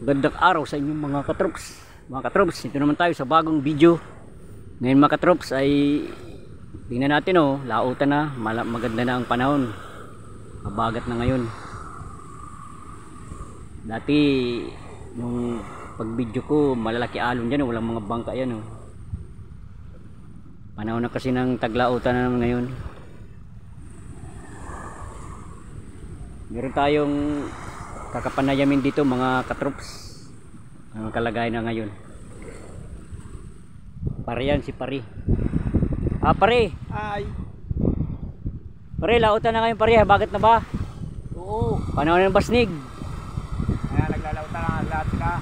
Gandang araw sa inyong mga katrops. Mga katrops, ito naman tayo sa bagong video. Ngayon mga katrops ay tingnan natin lautan na, maganda na ang panahon. Mabagat na ngayon. Dati nung pag-video ko, malalaki alon diyan, walang mga bangka yan Panahon na kasi ng taglautan na naman ngayon. Meron tayong kakapanayamin dito mga katrops. Ang kalagayan na ngayon. Pare yan, si Pare. Pare. Ay. Pare, lautan na ngayon pare. Bakit na ba? Oo. Panahon ng basnig. Kaya naglalautan lang lahat sila.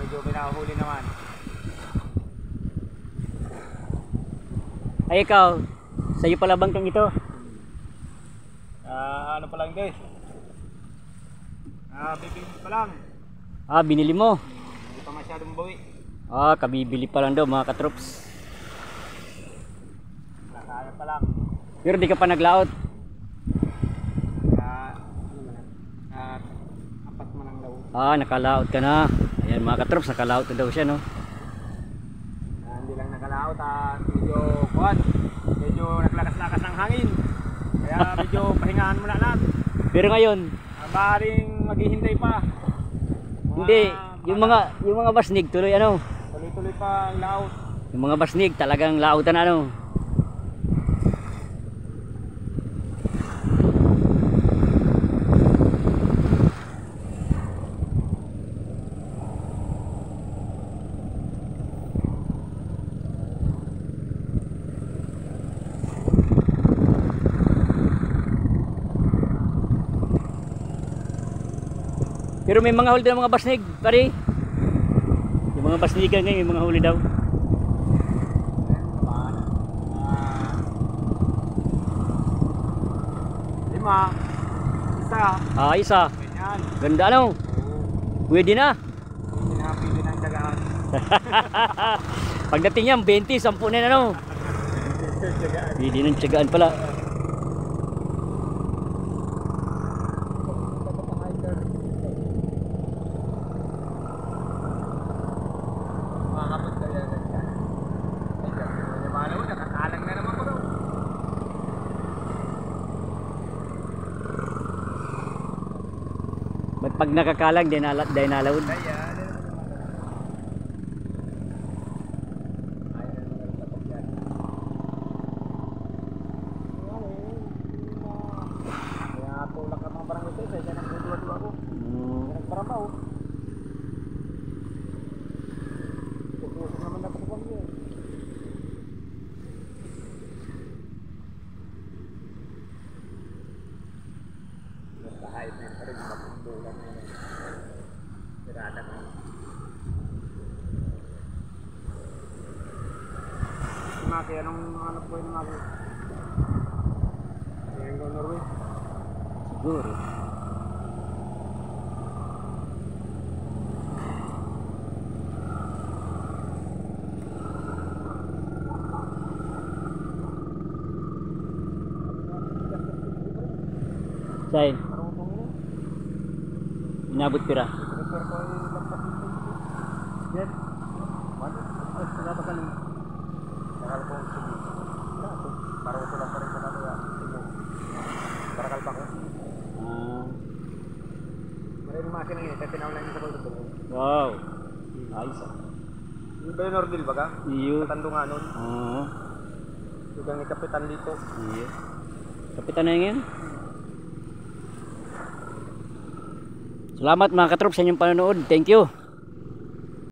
Medyo pinahuli naman. Ay ikaw, sa'yo pala bangkang ito? Ano pa lang guys? Bibili pa lang. Binili mo? Hindi pa masyadong bawi. Kabibili pa lang daw mga katrops. Kaya pa lang. Pero di ka pa naglaot? Apat man ang laot. Nakalaot ka na. Ayan mga katrops, nakalaot na daw siya Hindi lang nakalaot medyo naglakas-lakas ng hangin. Kaya medyo pahingahan muna natin. Pero ngayon, maaaring maghihintay pa. hindi, yung mga basnig tuloy Tuloy-tuloy pa ang laot. Yung mga basnig talagang lautan Pero may mga huli daw mga basnig, pare. Yung mga basnigan ngayon, may mga huli daw. Lima. Isa. Isa. Ganyan. Ganda Pwede na. Pwede na ang dagaan. Pagdating yan, 20, 10 na Pwede ng tiyagaan pala. Pag nakakalang, di nalawod. Kaya nung ano po yung mga kaya yung Norway Siguro. Saan? Inabot pira. Yan. Nagkakalang nakalpong sige. Parang ito lang pa rin sa kaya. Para kalpak ko. Maraming makina ngayon. Kaya tinawag lang sa kulto. Wow. Ayos Yung ba yung Nordil baga? Iyo. Katando nga nun. Yung ni Kapitan Lito. Iyo. Kapitan na yun. Salamat mga katrops sa inyong panonood. Thank you.